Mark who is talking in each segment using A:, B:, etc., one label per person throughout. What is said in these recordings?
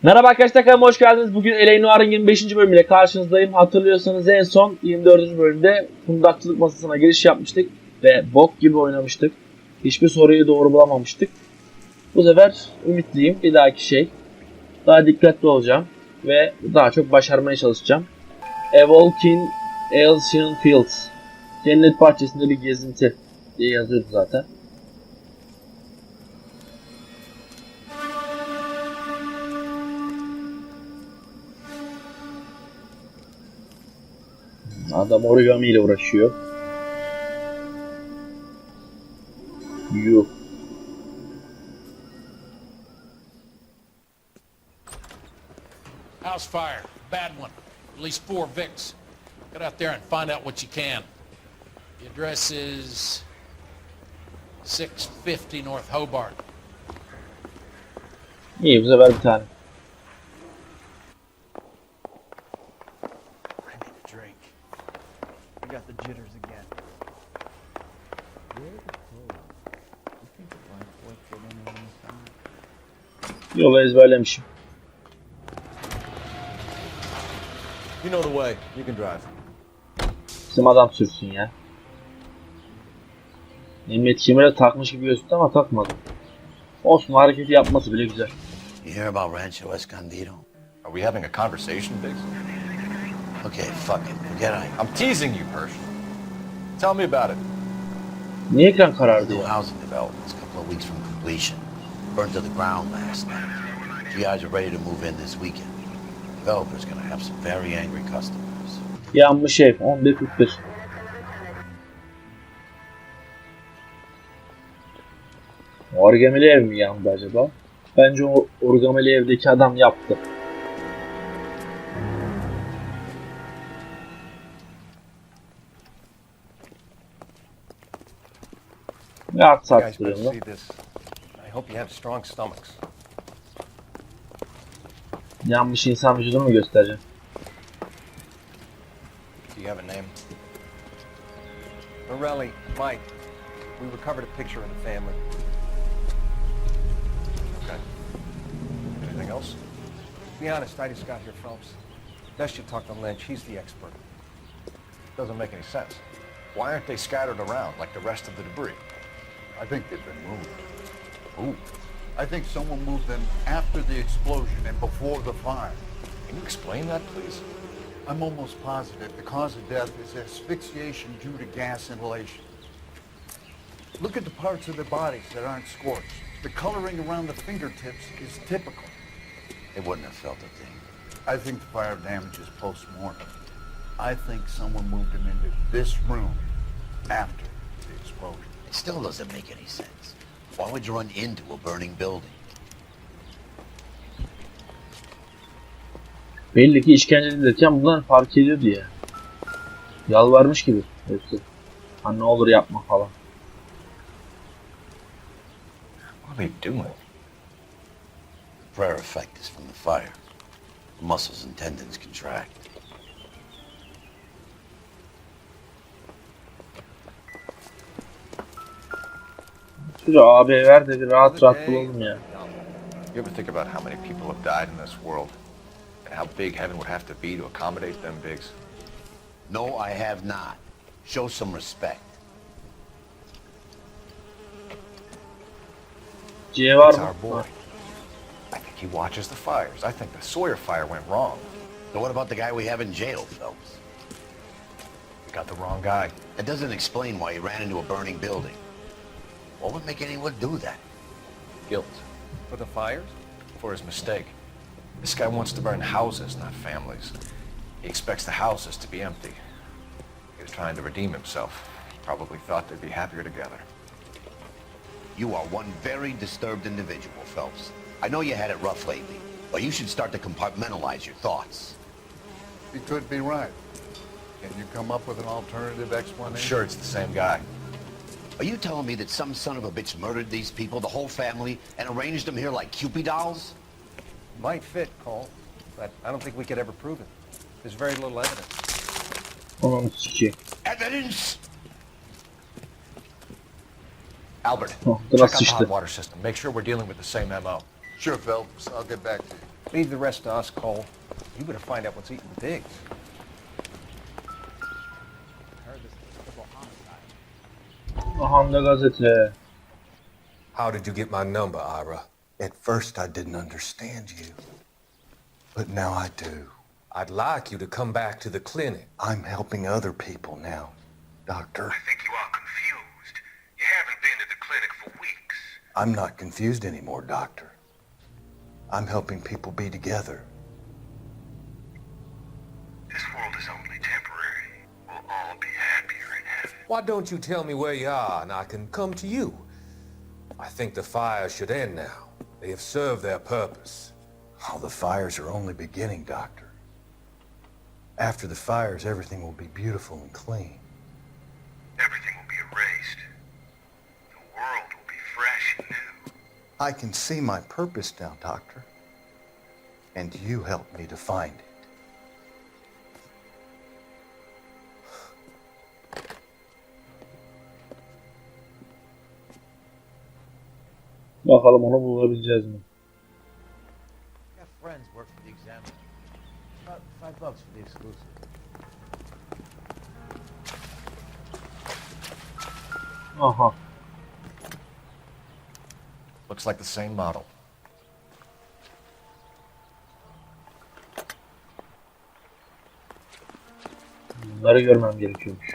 A: Merhaba arkadaşlar, kanalıma hoş geldiniz. Bugün L.A. Noire'ın 25. bölümüyle karşınızdayım. Hatırlıyorsanız en son 24. bölümde kundakçılık masasına giriş yapmıştık ve bok gibi oynamıştık. Hiçbir soruyu doğru bulamamıştık. Bu sefer ümitliyim. Bir dahaki daha dikkatli olacağım ve daha çok başarmaya çalışacağım. A Walk in Elysian Fields, Cennet Bahçesi'nde bir gezinti diye yazıyordu zaten. Adam origami ile uğraşıyor. Yuh.
B: House fire, bad one. At least 4 Vicks. Get out there and find out what you can. The address is 650 North Hobart.
A: İyi, bu sefer bir tane.
C: Got the jitters again.
A: Yolu ezberlemişim.
C: You know the way. You can drive.
A: Bizim adam sürsün ya. Emniyet kemeri takmış gibi gözüktü ama takmadı. Olsun, hareketi yapması bile güzel.
D: You hear about Rancho Escondido?
E: Are we having a conversation, Biggs?
D: Okay, fuck it. Forget
E: I'm teasing you, Persian. Tell me about it.
A: Niye ekran karardı
D: New
A: ya?
D: housing developments, a couple of weeks from completion. Burned to the ground last night. GIs are ready to move in this weekend. Developer's gonna have some very angry customers.
A: Yanmış ev 11.41. Origamili ev mi yandı acaba? Bence o origamili evdeki adam yaptı. Ne at
C: You guys
A: sattırıyor
C: better
A: lan?
C: see this. I hope you have strong stomachs.
A: Yanmış insan vücudunu mu göstereceğim?
C: Do you have a name? Morelli, Mike. We recovered a picture of the family.
E: Okay. Anything else?
C: Be honest, I just got here, Phelps. Best you talk to Lynch. He's the expert.
E: Doesn't make any sense. Why aren't they scattered around like the rest of the debris?
F: I think they've been moved.
E: Ooh.
F: I think someone moved them after the explosion and before the fire.
E: Can you explain that, please?
F: I'm almost positive the cause of death is asphyxiation due to gas inhalation. Look at the parts of their bodies that aren't scorched. The coloring around the fingertips is typical.
D: They wouldn't have felt a thing.
F: I think the fire damage is post-mortem. I think someone moved them into this room after the explosion.
D: It still doesn't make any sense. Why would you run into a burning building?
A: Belli ki işkence edilirken bunlar fark ediyordu ya. Yalvarmış gibi hepsi. Ha ne olur yapma falan.
E: What are they doing?
D: Prayer effect is from the fire. The muscles and tendons contract.
A: Şuraya abi ver de bir rahat rahat bulalım ya.
E: You ever think about how many people have died in this world? And how big heaven would have to be to accommodate them, Biggs?
D: No, I have not. Show some respect.
A: C var
E: It's
A: mı?
E: our boy. I think he watches the fires. I think the Sawyer fire went wrong.
D: So what about the guy we have in jail, Phelps?
E: We got the wrong guy.
D: That doesn't explain why he ran into a burning building. What would make anyone do that?
E: Guilt.
C: For the fires?
E: For his mistake. This guy wants to burn houses, not families. He expects the houses to be empty. He was trying to redeem himself. Probably thought they'd be happier together.
D: You are one very disturbed individual, Phelps. I know you had it rough lately, but you should start to compartmentalize your thoughts.
F: He could be right. Can you come up with an alternative
E: I'm
F: explanation?
E: sure it's the same guy.
D: Are you telling me that some son of a bitch murdered these people, the whole family, and arranged them here like Cupid dolls?
C: Might fit, Cole, but I don't think we could ever prove it. There's very little evidence.
A: Onun sikeyim.
D: Evidence?
E: Albert,
A: Oh,
E: check
A: biraz
E: out the
A: sıçtı.
E: hot water system. Make sure we're dealing with the same MO.
F: Sure, Phelps. I'll get back to you.
C: Leave the rest to us, Cole. You better find out what's eating the pigs.
A: Ahanda gazete.
G: How did you get my number, Ira?
H: At first, I didn't understand you, but now I do.
G: I'd like you to come back to the clinic.
H: I'm helping other people now, Doctor.
I: I think you are confused. You haven't been to the clinic for weeks.
H: I'm not confused anymore, Doctor. I'm helping people be together.
I: This world is only temporary. We'll all be happier in heaven.
G: Why don't you tell me where you are and I can come to you? I think the fire should end now. They have served their purpose.
H: Oh, the fires are only beginning, Doctor. After the fires, everything will be beautiful and clean.
I: Everything will be erased. The world will be fresh and new.
H: I can see my purpose now, Doctor. And you helped me to find it.
A: Bakalım onu bulabileceğiz mi?
D: Got friends work for the Examiner. About $5 for the exclusive.
A: Aha.
C: Looks like the same model.
A: Bunları görmem gerekiyormuş.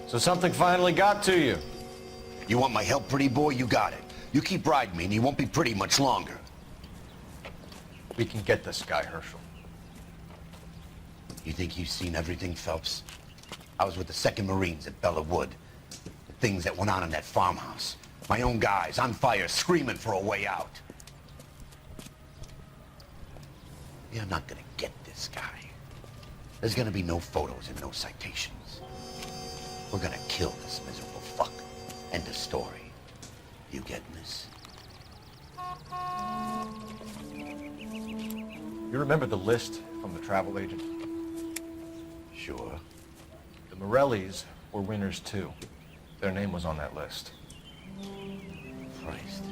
C: So something finally got to you.
D: You want my help, pretty boy? You got it. You keep riding me and you won't be pretty much longer.
C: We can get this guy, Herschel.
D: You think you've seen everything, Phelps? I was with the 2nd Marines at Bella Wood. The things that went on in that farmhouse. My own guys on fire, screaming for a way out. You're not gonna get this guy. There's gonna be no photos and no citations. We're gonna kill this miserable fuck. End of story. You getting this?
C: You remember the list from the travel agent?
D: Sure.
C: The Morellis were winners too. Their name was on that list.
D: Christ.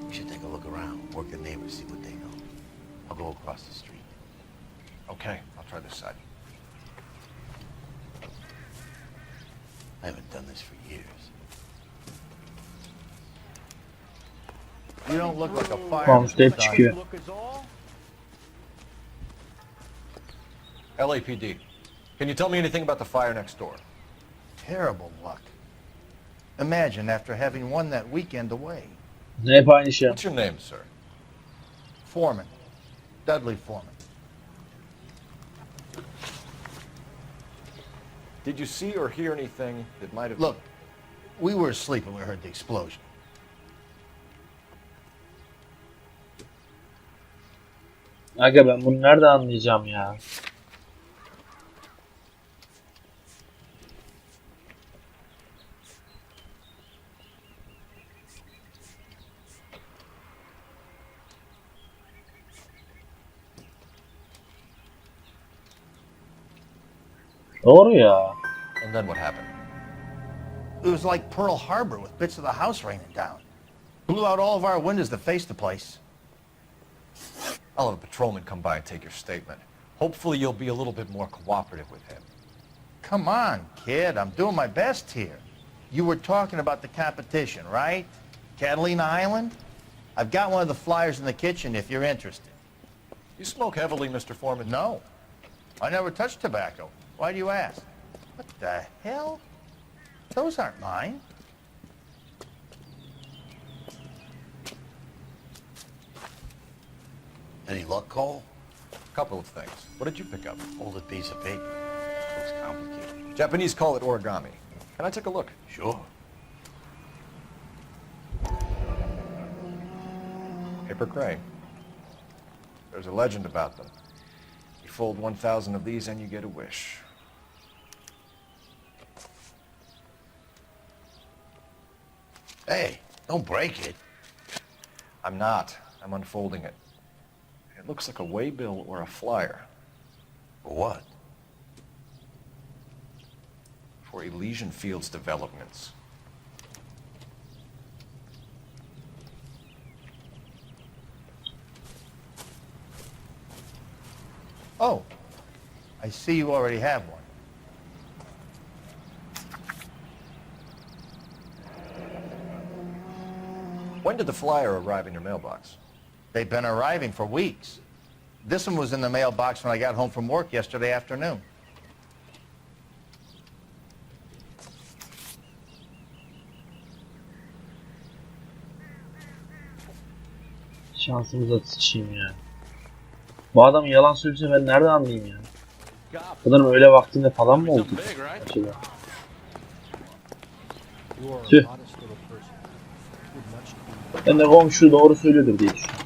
D: We should take a look around, work the neighbors, see what they know. I'll go across the street.
C: Okay, I'll try this side.
D: I haven't done this for years.
F: You don't look like a fire.
A: Komşuda hep çıkıyor.
C: LAPD. Can you tell me anything about the fire next door?
F: Terrible luck. Imagine after having won that weekend away.
A: Ne hep aynı şey.
C: What's your name, sir?
F: Foreman. Dudley Foreman.
C: Did you see or hear anything that might have...
F: Look, we were asleep when we heard the explosion.
A: Aga ben bunu nerede anlayacağım ya? Doğru ya.
C: And then what happened?
F: It was like Pearl Harbor with bits of the house raining down. Blew out all of our windows that faced the place.
C: I'll have a patrolman come by and take your statement. Hopefully you'll be a little bit more cooperative with him.
F: Come on, kid. I'm doing my best here. You were talking about the competition, right? Catalina Island? I've got one of the flyers in the kitchen if you're interested.
C: You smoke heavily, Mr. Foreman?
F: No. I never touched tobacco. Why do you ask? What the hell? Those aren't mine.
D: Any luck, Cole?
C: Couple of things. What did you pick up?
D: Folded piece of paper. Looks complicated.
C: Japanese call it origami. Can I take a look?
D: Sure.
C: Paper crane. There's a legend about them. You fold 1,000 of these and you get a wish.
D: Hey, don't break it.
C: I'm not. I'm unfolding it. It looks like a waybill or a flyer.
D: For what?
C: For Elysian Fields Developments.
F: Oh, I see you already have one.
C: When did the flyer arrive in your mailbox?
F: They've been arriving for weeks. This one was in the mailbox when I got home from work yesterday afternoon.
A: Şansımıza sıçayım ya. Bu adam yalan söylüyorsa ben nereden anlayayım ya? Sanırım öyle vaktinde falan mı oldu? Acaba? Tüh. Ben de komşu doğru söylüyordur diye düşünüyorum.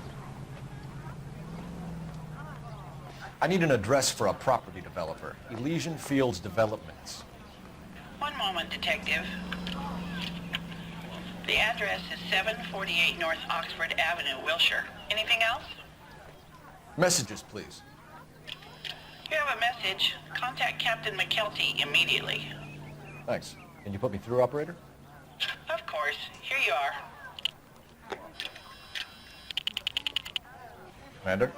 C: I need an address for a property developer. Elysian Fields Developments.
J: One moment, Detective. The address is 748 North Oxford Avenue, Wilshire. Anything else?
C: Messages, please.
J: You have a message. Contact Captain McKelty immediately.
C: Thanks. Can you put me through, operator?
J: Of course. Here you are.
C: Commander?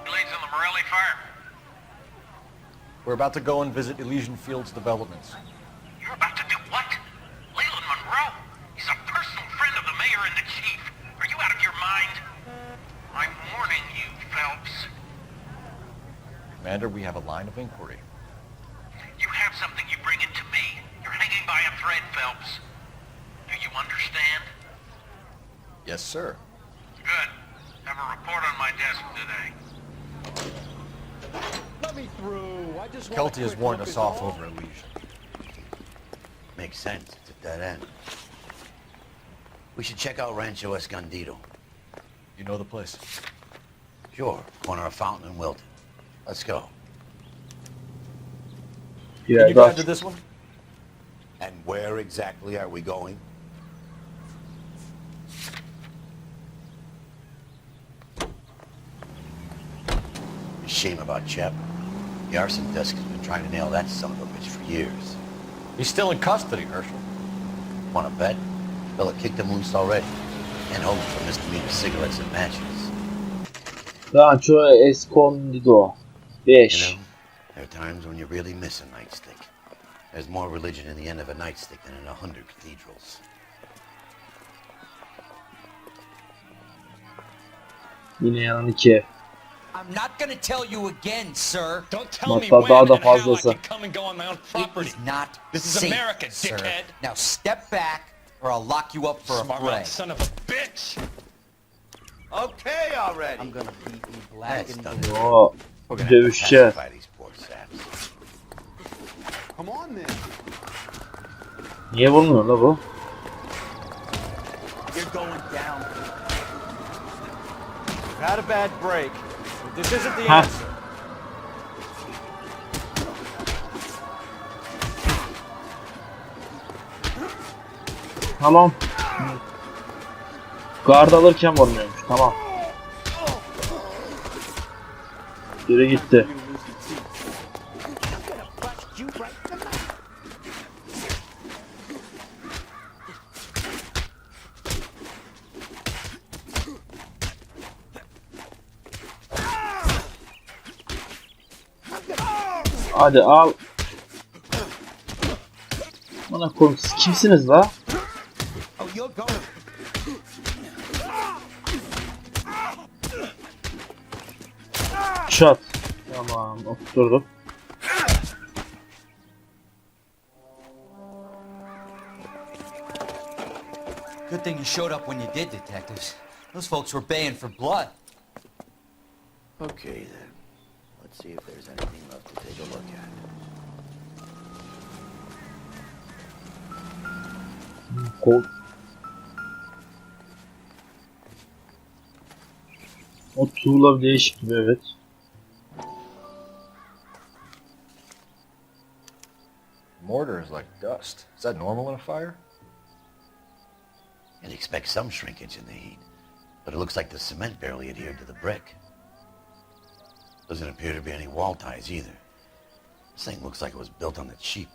I: Leads on the Morelli fire.
C: We're about to go and visit Elysian Fields Developments.
I: You're about to do what? Leland Monroe? He's a personal friend of the mayor and the chief. Are you out of your mind? I'm warning you, Phelps.
C: Commander, we have a line of inquiry.
I: You have something, you bring it to me. You're hanging by a thread, Phelps. Do you understand?
C: Yes, sir.
I: Good. Have a report on my desk today.
E: Let me through. I just
C: Kelty has warned us off over Elysian.
D: Makes sense. It's at that end. We should check out Rancho Escondido.
C: You know the place?
D: Sure. Corner of Fountain and Wilton. Let's go.
A: Yeah,
C: Can you drive to this one?
D: And where exactly are we going? Shame about Shep. The arson desk has been trying to nail that son of a bitch for years.
C: He's still in custody, Herschel.
D: Wanna bet? Fella kicked him loose already. And home for misdemeanor cigarettes and matches.
A: Rancho Escondido. 5.
D: You know, there are times when you really miss a nightstick. There's more religion in the end of a nightstick than in 100 cathedrals.
A: Yine yanan 2.
K: I'm not gonna tell you again, sir.
B: Don't tell me
A: Hatta
B: when
A: daha da
B: and how I
A: fazlası.
B: can come and go on my own
K: It
B: property.
K: is not
B: This is
K: safe,
B: America,
K: sir.
B: dickhead.
K: Now step back, or I'll lock you up for
B: Smart
K: a fray.
B: mouth son of a bitch.
E: Okay already.
K: I'm gonna beat you black
D: That's
K: and
D: done.
K: blue.
A: Oo.
D: We're gonna have to
A: Dövüşeceğiz.
D: pacify these poor saps.
F: Come on then.
A: Niye vurmuyor la bu?
E: You're going down. You've had a bad break. But this isn't the
A: Ha.
E: answer.
A: Tamam. Guard alırken vurmuyormuş. Tamam. Geri gitti. Hadi al. Bana koyayım, siz kimsiniz la?
K: Oh, you're going.
A: Shot. Tamam, oturduk.
K: Good thing you showed up when you did, detectives. Those folks were baying for blood.
D: Okay then. Let's see if there's anything left to take a look at.
A: Kol. O tuğla değişik gibi, evet.
C: Mortar is like dust. Is that normal in a fire?
D: You'd expect some shrinkage in the heat, but it looks like the cement barely adhered to the brick. Doesn't appear to be any wall ties either. This thing looks like it was built on the cheap.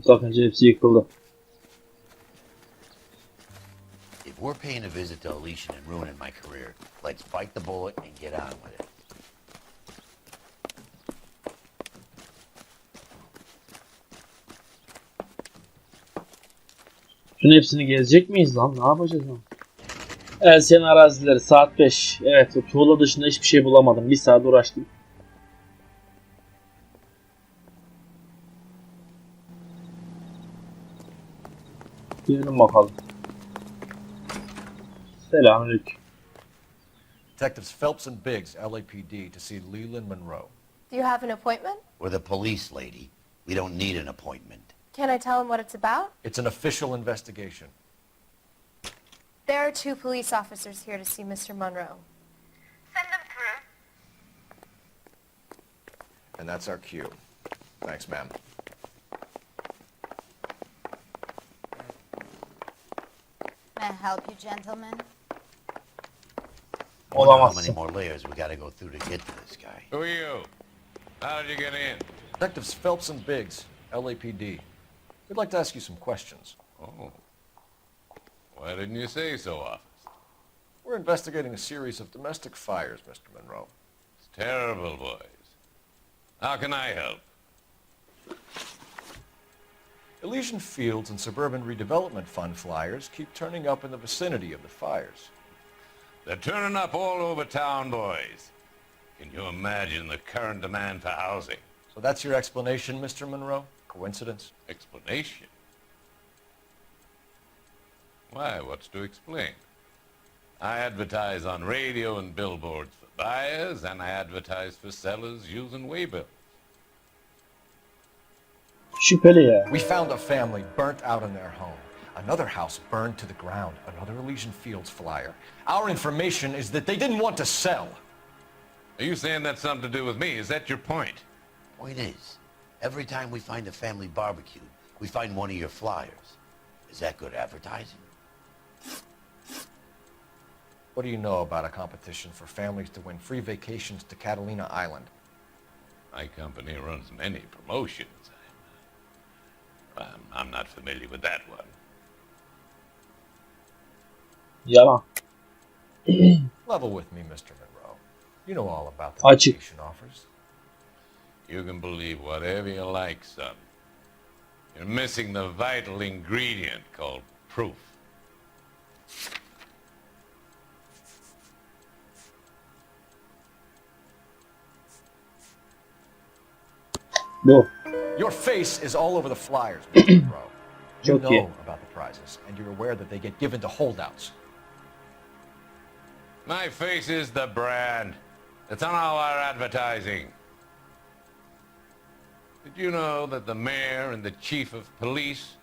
A: Bakınca hepsi yıkıldı.
D: If we're paying a visit to Elysian and ruining my career. Let's bite the bullet and get on with it.
A: Şunun hepsini gezecek miyiz lan? Ne yapacağız lan? Elsen arazileri saat 5. Evet, o tuğla dışında hiçbir şey bulamadım. Bir saat uğraştım. Girelim bakalım. Selamünaleyküm.
C: Detectives Phelps and Biggs, LAPD, to see Leland Monroe.
L: Do you have an appointment?
D: We're the police, lady. We don't need an appointment.
L: Can I tell him what it's about?
C: It's an official investigation.
L: There are 2 police officers here to see Mr. Monroe.
I: Send them through.
C: And that's our cue. Thanks, ma'am.
M: May I help you, gentlemen?
D: I wonder how
A: Olamazsın.
D: many more layers we gotta go through to get to this guy.
B: Who are you? How did you get in?
C: Detectives Phelps and Biggs, LAPD. We'd like to ask you some questions.
B: Oh. Why didn't you say so, officer?
C: We're investigating a series of domestic fires, Mr. Monroe.
B: It's terrible, boys. How can I help?
C: Elysian Fields and Suburban Redevelopment Fund flyers keep turning up in the vicinity of the fires.
B: They're turning up all over town, boys. Can you imagine the current demand for housing?
C: So that's your explanation, Mr. Monroe? Coincidence?
B: Explanation? Why, what's to explain? I advertise on radio and billboards for buyers, and I advertise for sellers using waybills.
A: Şüpheli ya.
C: We found a family burnt out in their home. Another house burned to the ground. Another Elysian Fields flyer. Our information is that they didn't want to sell.
B: Are you saying that's something to do with me? Is that your point?
D: Point is, every time we find a family barbecue, we find one of your flyers. Is that good advertising?
C: What do you know about a competition for families to win free vacations to Catalina Island?
B: My company runs many promotions. I'm not familiar with that one.
A: Yalan.
C: Level with me, Mr. Monroe. You know all about the
A: Açık.
C: vacation offers.
B: You can believe whatever you like, son. You're missing the vital ingredient called proof.
A: Bu.
C: Your face is all over the flyers, Mr. Monroe. You
A: Çok iyi.
C: know about the prizes, and you're aware that they get given to holdouts.
B: My face is the brand. It's on all our advertising. Did you know that the mayor and the chief of police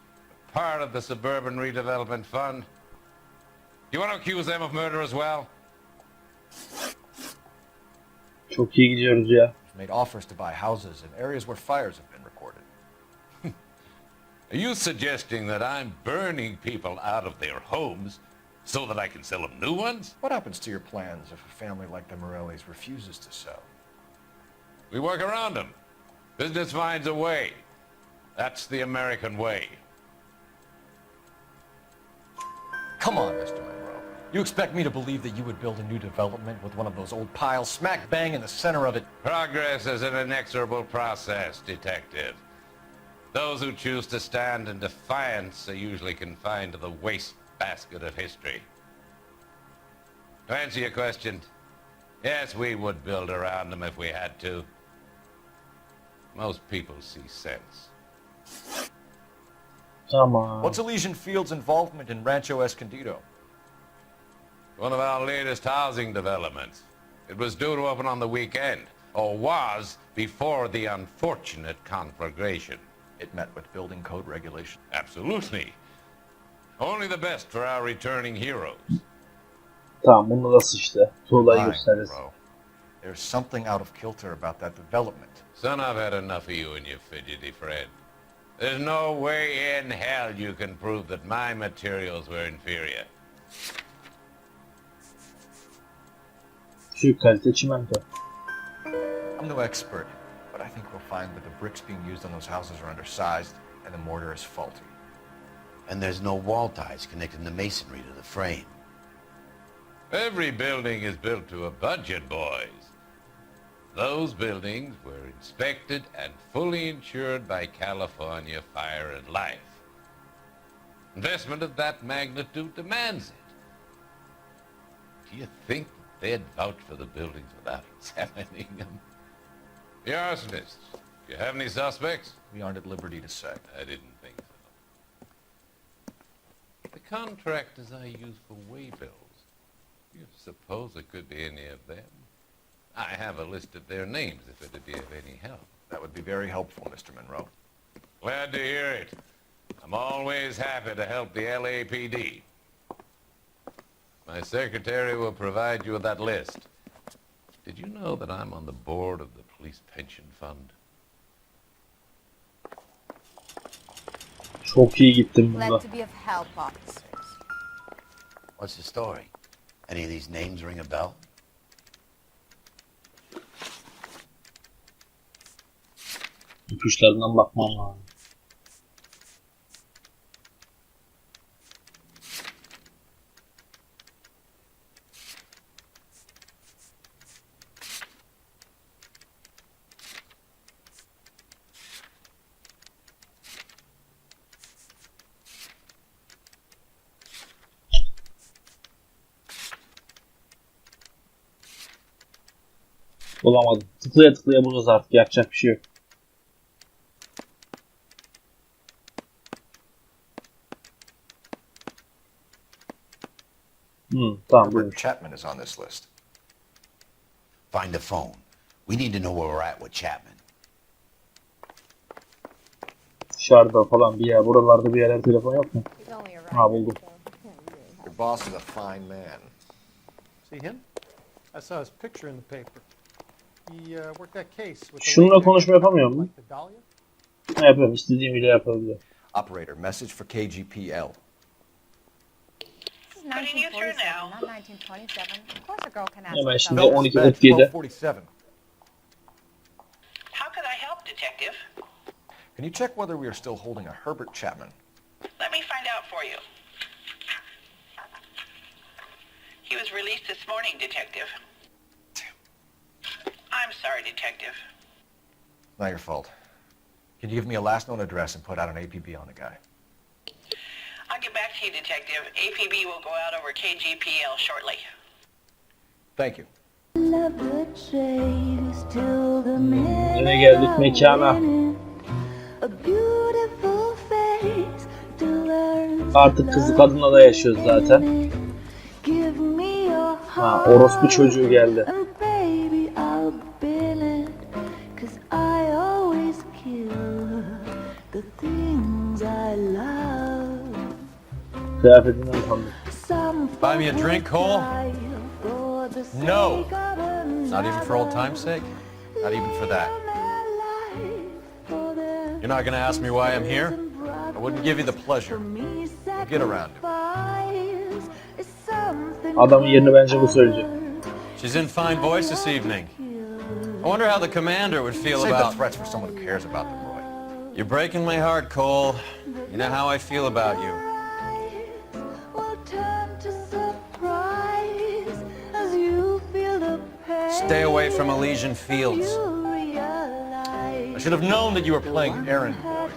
B: are part of the Suburban Redevelopment Fund? You want to accuse them of murder as well?
A: Çok iyi gidiyoruz ya.
C: Made offers to buy houses in areas where fires have been recorded.
B: Are you suggesting that I'm burning people out of their homes so that I can sell them new ones?
C: What happens to your plans if a family like the Morellis refuses to sell?
B: We work around them. Business finds a way. That's the American way.
C: Come on, Mr. Monroe. You expect me to believe that you would build a new development with one of those old piles smack bang in the center of it?
B: Progress is an inexorable process, detective. Those who choose to stand in defiance are usually confined to the wastebasket of history. To answer your question, yes, we would build around them if we had to. Most people see sense.
A: Tamam.
C: What's Elysian Fields' involvement in Rancho Escondido?
B: One of our latest housing developments. It was due to open on the weekend, or was before the unfortunate conflagration.
C: It met with building code regulations.
B: Absolutely. Only the best for our returning heroes.
A: Tamam, bunda da sıçtı. Tuğlayı
C: Fine,
A: gösteririz.
C: Monroe. There's something out of kilter about that development.
B: Son, I've had enough of you and your fidgety friend. There's no way in hell you can prove that my materials were inferior.
A: Düşük kalite çimento.
C: I'm no expert, but I think we'll find that the bricks being used on those houses are undersized and the mortar is faulty.
D: And there's no wall ties connecting the masonry to the frame.
B: Every building is built to a budget, boys. Those buildings were inspected and fully insured by California Fire and Life. Investment of that magnitude demands it. Do you think they'd vouch for the buildings without examining them? The arsonists, do you have any suspects?
C: We aren't at liberty to say.
B: I didn't think so. The contractors I use for way bills, do you suppose it could be any of them? I have a list of their names if it'd be of any help.
C: That would be very helpful, Mr. Monroe.
B: Glad to hear it. I'm always happy to help the LAPD. My secretary will provide you with that list. Did you know that I'm on the board of the police pension fund?
A: Çok iyi gittim bunda.
M: Glad to be of help, officers.
D: What's the story? Any of these names ring a bell?
A: İpuçlarından bakmam lazım. Bulamadım. Tıklaya tıklaya bulacağız artık. Yapacak bir şey yok. Tamam.
C: Herbert Chapman is on this list.
D: Find the phone. We need to know where we're at with Chapman.
A: Dışarıda falan bir yer. Buralarda bir yerler telefon yok mu? Ha buldum.
C: Your boss is a fine man.
N: See him? I saw his picture in the paper. He worked that case with the
A: Şununla konuşma yapamıyor mu?
N: like the Dahlia?
A: Ne yapıyorum? İstediğim bile yapabiliyor.
C: Operator, message for KGPL.
M: This is 1947, not 1927. Of course a girl can ask
A: Hemen
M: for
A: şimdi
M: something.
A: 12.47'de.
C: 1247.
J: How could I help, Detective?
C: Can you check whether we are still holding a Herbert Chapman?
J: Let me find out for you. He was released this morning, Detective. I'm sorry, Detective.
C: Not your fault. Can you give me a last known address and put out an APB on the guy?
J: I'll get back to you, Detective. APB will go out over KGPL shortly.
C: Thank you.
A: Yine geldik mekana. Artık kızı kadınla da yaşıyoruz zaten. Ha, orospu çocuğu geldi. Kıyafetinden utandım.
E: Buy me a drink, Cole? No. Not even for old time's sake? Not even for that. You're not gonna ask me why I'm here? I wouldn't give you the pleasure. We'll get around to it.
A: Adamın yerini bence bu söyleyecek.
E: She's in fine voice this evening. I wonder how the commander would feel
C: Save
E: about...
C: the threats for someone who cares about them, Roy.
E: You're breaking my heart, Cole. You know how I feel about you. Stay away from Elysian Fields.
C: I should have known that you were playing errand boy.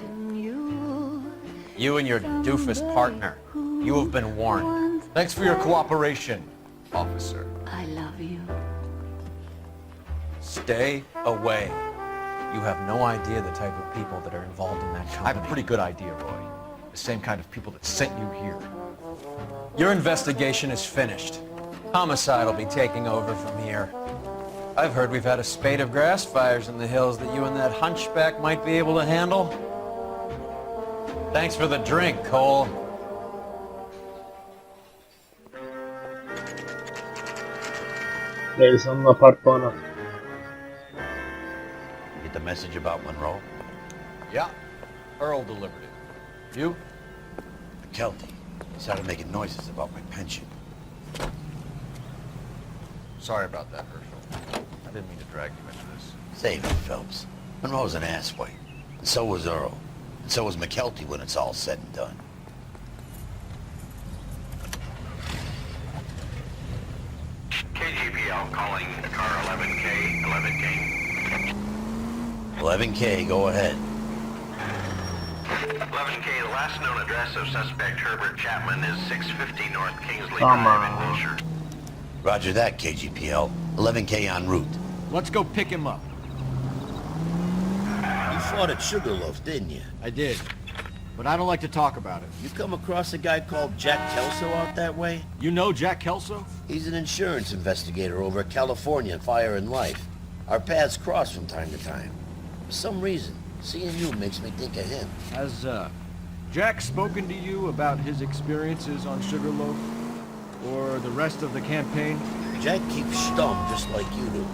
E: You and your doofus partner. You have been warned.
C: Thanks for your cooperation, officer.
O: I love you.
E: Stay away. You have no idea the type of people that are involved in that
C: I
E: company.
C: have a pretty good idea, Roy. The same kind of people that sent you here.
E: Your investigation is finished. Homicide will be taking over from here. I've heard we've had a spate of grass fires in the hills that you and that hunchback might be able to handle. Thanks for the drink, Cole.
A: Melisa'nın apartmanı.
D: Get the message about Monroe?
C: Yeah, Earl delivered it. You?
D: McKelty. He started making noises about my pension.
C: Sorry about that, Herschel. I didn't mean to drag you into this.
D: Save it, Phelps. Monroe's an asswipe. And so was Earl. And so was McKelty when it's all said and done.
I: 11K.
D: 11K, go ahead.
I: 11K, the last known address of suspect Herbert Chapman is 650 North Kingsley Drive in Wilshire.
D: Roger that, KGPL. 11K en route.
C: Let's go pick him up.
D: You fought at Sugarloaf, didn't you?
C: I did, but I don't like to talk about it.
D: You come across a guy called Jack Kelso out that way?
C: You know Jack Kelso?
D: He's an insurance investigator over at California Fire and Life. Our paths cross from time to time. For some reason, seeing you makes me think of him.
C: Has, Jack spoken to you about his experiences on Sugarloaf? Or the rest of the campaign?
D: Jack keeps stum just like you do.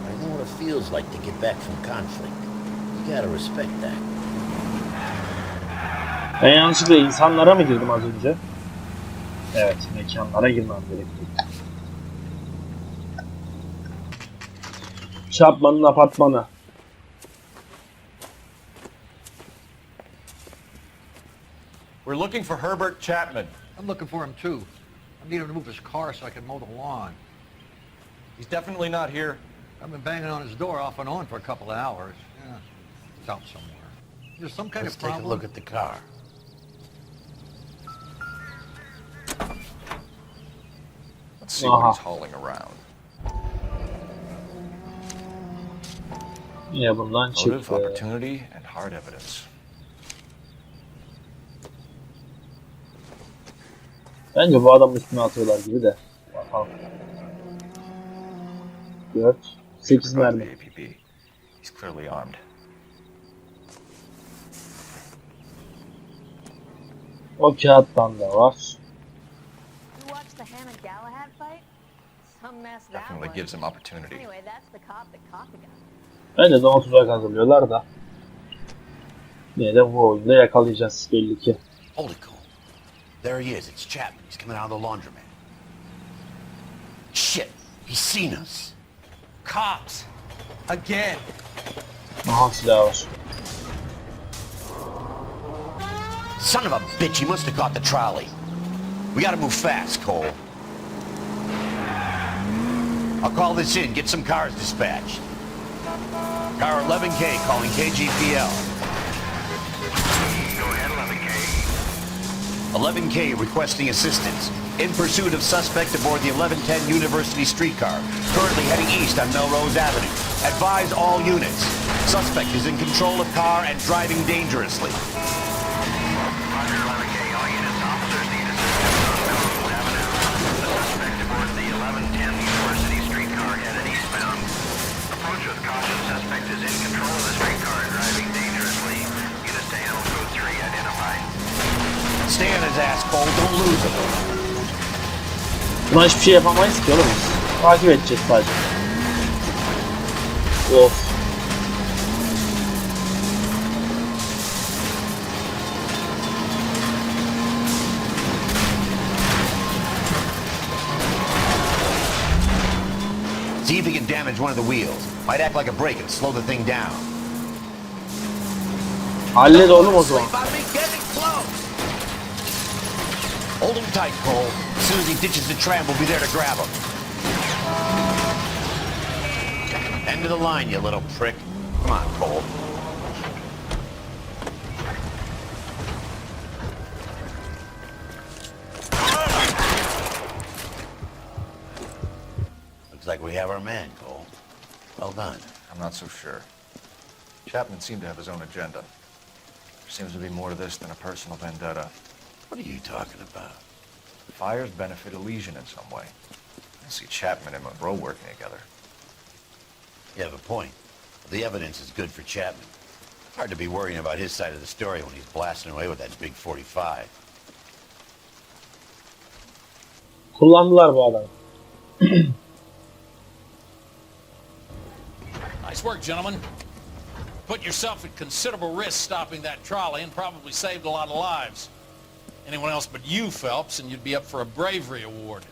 D: I know what it feels like to get back from conflict. You gotta respect that.
A: Ben yanlışlıkla insanlara mı girdim az önce? Evet, mekanlara girmem gerekiyor. Chapman'ın apartmanı.
C: We're looking for Herbert Chapman.
F: I'm looking for him too. I need him to move his car so I can mow the lawn.
C: He's definitely not here.
F: I've been banging on his door off and on for a couple of hours. Yeah, it's out somewhere. There's some kind
D: Let's
F: of problem.
D: take a look at the car.
C: Let's see what he's hauling around.
A: Ya bundan
C: Motive,
A: çıktı.
C: opportunity, and hard evidence.
A: Bence bu adamın üstüne atıyorlar gibi de. Bakalım. 4, 8 mermi.
C: APB. He's clearly armed.
A: O kağıttan da var.
M: You watched the Hannah Galahad fight? Some mess that
C: Definitely
M: was.
C: gives him opportunity.
M: Anyway, that's the cop that caught the guy.
A: Bence de ona tuzak hazırlıyorlar da. Yine de bu oyunda yakalayacağız belli ki.
D: Hold it, Cole. There he is. It's Chapman. He's coming out of the laundromat. Shit. He's seen us.
C: Cops! Again!
A: Aha silah var.
D: Son of a bitch, he must have caught the trolley. We gotta move fast, Cole. I'll call this in, get some cars dispatched. Car 11K calling KGPL.
I: Go ahead, 11K.
D: 11K requesting assistance. In pursuit of suspect aboard the 1110 University streetcar. Currently heading east on Melrose Avenue. Advise all units. Suspect is in control of car and driving dangerously.
I: Roger, 11K. All units, officers need assistance on Melrose Avenue. The suspect aboard the 1110 University streetcar headed eastbound. Approach with caution. Suspect is in control of the streetcar and driving dangerously. Units to handle code 3 identified.
D: Stay on his ass, Cole. Don't lose him.
A: Buna hiçbir şey yapamayız ki oğlum. Takip edeceğiz sadece. Of.
D: See if he can damage one of the wheels. Might act like a brake and slow the thing down.
A: Hallet oğlum o zaman.
D: Hold him tight, Cole. As soon as he ditches the tram, we'll be there to grab him. End of the line, you little prick. Come on, Cole. Looks like we have our man, Cole. Well done.
C: I'm not so sure. Chapman seemed to have his own agenda. There seems to be more to this than a personal vendetta.
D: What are you talking about?
C: The fires benefit Elysian in some way. I see Chapman and Monroe working together.
D: You have a point. The evidence is good for Chapman. Hard to be worrying about his side of the story when he's blasting away with that big 45.
A: Kullandılar bu adamı.
O: Nice work, gentlemen. Put yourself at considerable risk stopping that trolley and probably saved a lot of lives. Anyone else but you, Phelps, and you'd be up for a bravery award.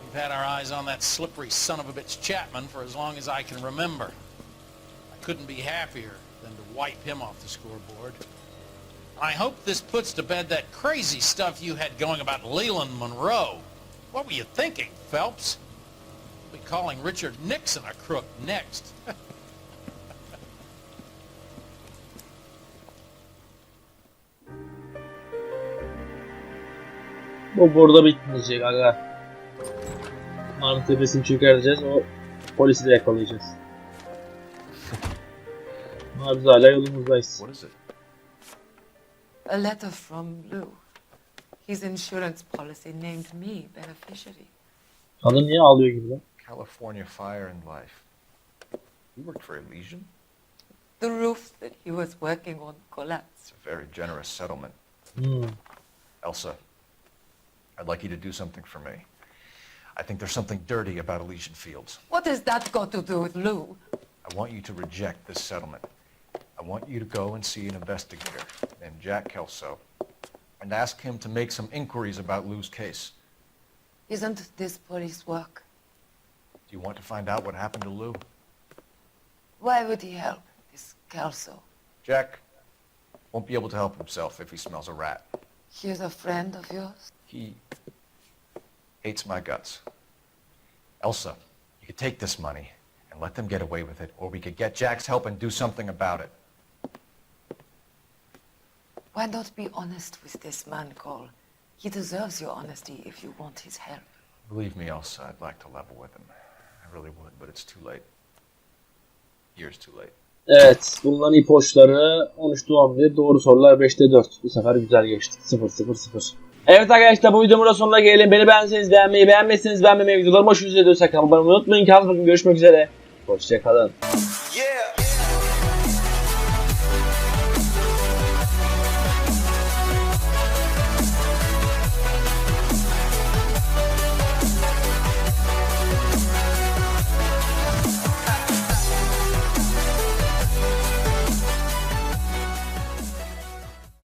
O: We've had our eyes on that slippery son of a bitch Chapman for as long as I can remember. I couldn't be happier than to wipe him off the scoreboard. I hope this puts to bed that crazy stuff you had going about Leland Monroe. What were you thinking, Phelps? Be calling Richard Nixon a crook next.
A: Bu burada bitmeyecek aga. Mar'ın tepesini çökerteceğiz. O polisi de yakalayacağız. Ama biz hala yolumuzdayız.
C: What is it?
P: A letter from Lou. His insurance policy named me beneficiary.
A: Kadın niye ağlıyor gibi lan?
C: California Fire and Life. You worked for Elysian?
P: The roof that he was working on collapsed.
C: It's a very generous settlement. Elsa, I'd like you to do something for me. I think there's something dirty about Elysian Fields.
P: What has that got to do with Lou?
C: I want you to reject this settlement. I want you to go and see an investigator named Jack Kelso and ask him to make some inquiries about Lou's case.
P: Isn't this police work?
C: Do you want to find out what happened to Lou?
P: Why would he help, this Kelso?
C: Jack won't be able to help himself if he smells a rat.
P: He's a friend of yours?
C: He hates my guts. Elsa, you could take this money and let them get away with it, or we could get Jack's help and do something about it.
P: Why not be honest with this man, Cole? He deserves your honesty if you want his help.
C: Believe me, Elsa, I'd like to level with him. I really would, but it's too late. Years too late.
A: Evet, bunların ipuçları 13'te 11, doğru sorular 5'te 4. Bu sefer güzel geçti. 0-0-0. Evet arkadaşlar, bu videomun da sonuna gelelim. Beni beğenseniz beğenmeyi, beğenmezseniz beğenmemeyi, videolarımı hoşunuza gidiyorsa kanalıma abone olmayı unutmayın. Kendinize bakın, görüşmek üzere. Hoşçakalın.